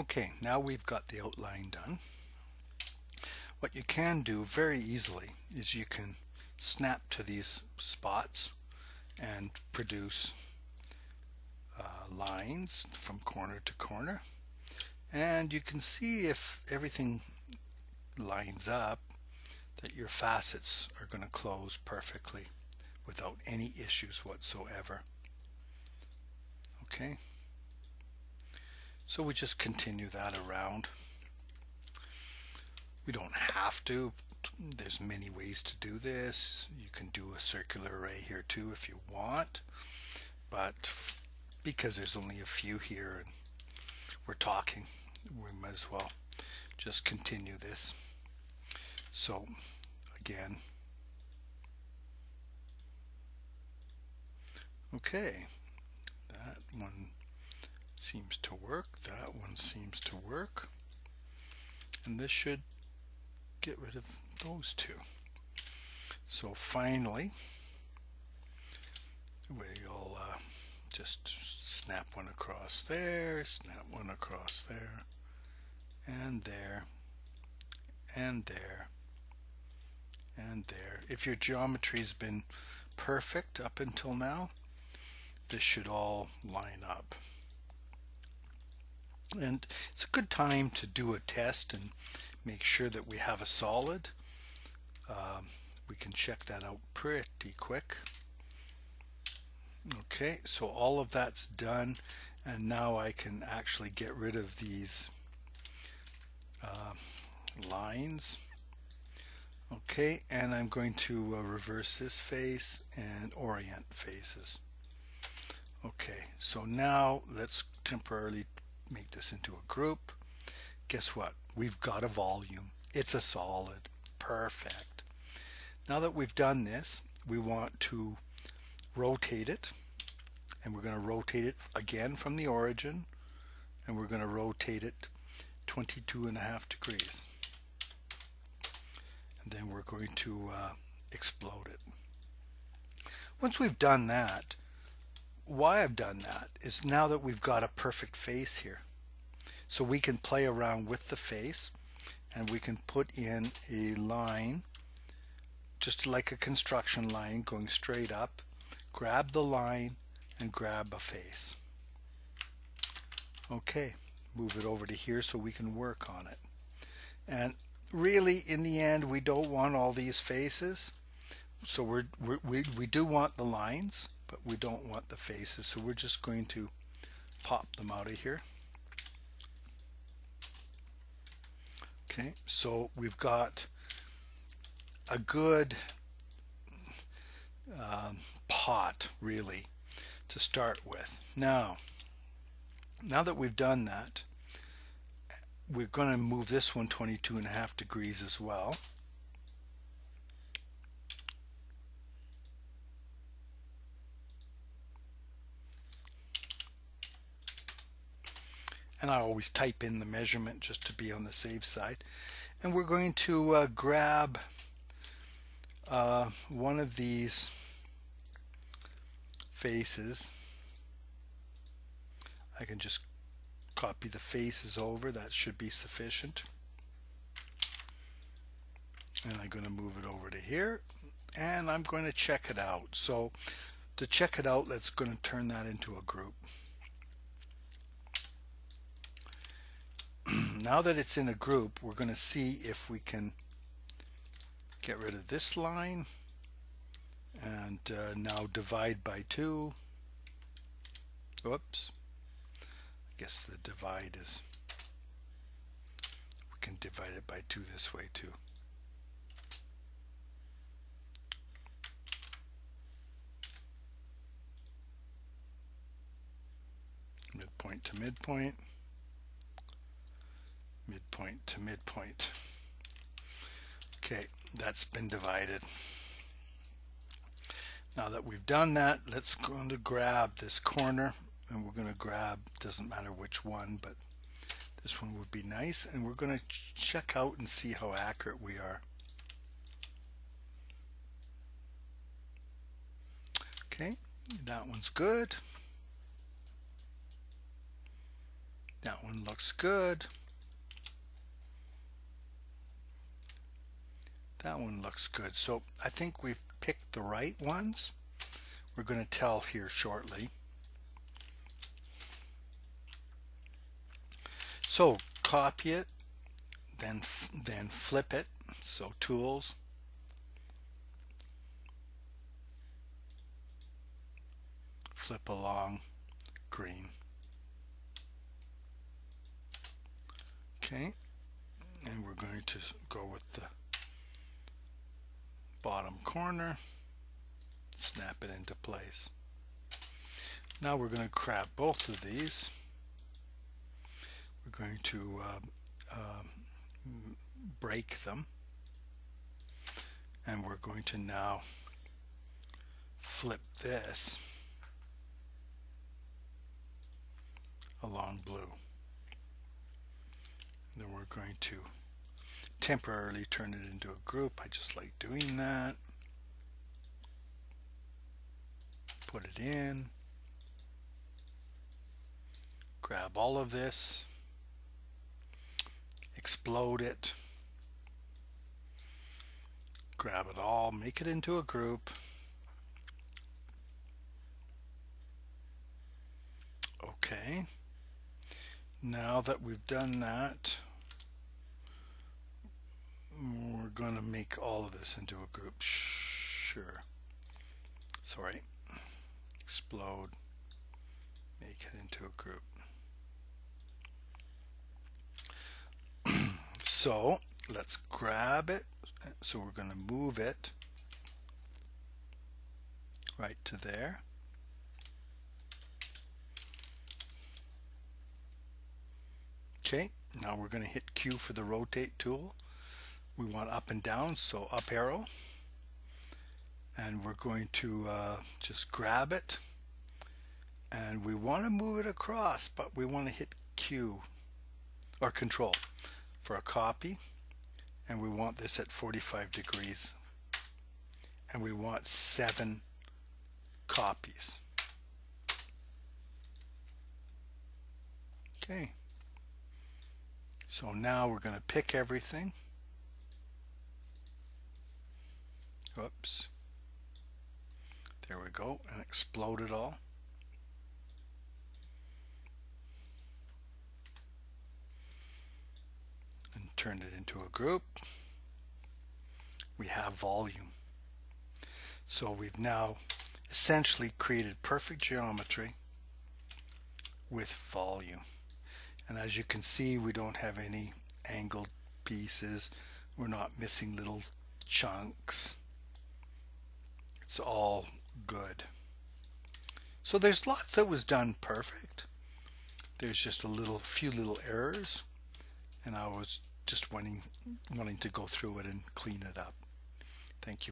Okay, now we've got the outline done. What you can do very easily is you can snap to these spots and produce lines from corner to corner, and you can see if everything lines up that your facets are going to close perfectly without any issues whatsoever. Okay, so we just continue that around. We don't have to. There's many ways to do this. You can do a circular array here too if you want, but because there's only a few here and we're talking, we might as well just continue this. So again, okay, that one seems to work, that one seems to work, and this should get rid of those two. So finally, we'll just snap one across there, snap one across there, and there, and there, and there. If your geometry's been perfect up until now, this should all line up. And it's a good time to do a test and make sure that we have a solid. We can check that out pretty quick. Okay, so all of that's done, and now I can actually get rid of these lines. Okay, and I'm going to reverse this face and orient faces. Okay, so now let's temporarily make this into a group. Guess what? We've got a volume. It's a solid. Perfect. Now that we've done this, we want to rotate it, and we're going to rotate it again from the origin, and we're going to rotate it 22.5 degrees. And then we're going to explode it. Once we've done that, why I've done that is now that we've got a perfect face here, so we can play around with the face, and we can put in a line just like a construction line going straight up, grab the line and grab a face. Okay, move it over to here so we can work on it. And really, in the end, we don't want all these faces, so we do want the lines, but we don't want the faces, so we're just going to pop them out of here. Okay, so we've got a good pot really to start with. Now that we've done that, we're going to move this one 22.5 degrees as well. And I always type in the measurement just to be on the safe side. And we're going to grab one of these faces. I can just copy the faces over. That should be sufficient. And I'm going to move it over to here, and I'm going to check it out. So to check it out, let's going to turn that into a group. Now that it's in a group, we're going to see if we can get rid of this line and now divide by 2. Oops. I guess the divide is, we can divide it by 2 this way too. Midpoint to midpoint. Midpoint to midpoint. Okay, that's been divided. Now that we've done that, let's go to grab this corner, and we're going to grab, doesn't matter which one, but this one would be nice, and we're going to check out and see how accurate we are. Okay, that one's good. That one looks good. That one looks good. So I think we've picked the right ones. We're going to tell here shortly. So copy it, then flip it. So tools, flip along, green. Okay, and we're going to go with the bottom corner, snap it into place. Now we're going to grab both of these. We're going to break them, and we're going to now flip this along blue. Then we're going to temporarily turn it into a group. I just like doing that. Put it in. Grab all of this. Explode it. Grab it all. Make it into a group. Okay. Now that we've done that, we're going to make all of this into a group. Sure. Sorry. Explode. Make it into a group. So let's grab it. So we're going to move it right to there. Okay, now we're going to hit Q for the rotate tool. We want up and down, so up arrow. And we're going to just grab it. And we want to move it across, but we want to hit Q or Control for a copy. And we want this at 45 degrees. And we want 7 copies. Okay. So now we're going to pick everything. Oops. There we go, and explode it all. And turn it into a group. We have volume. So we've now essentially created perfect geometry with volume. And as you can see, we don't have any angled pieces. We're not missing little chunks. It's all good. So there's lots that was done perfect. There's just a few little errors, and I was just wanting to go through it and clean it up. Thank you.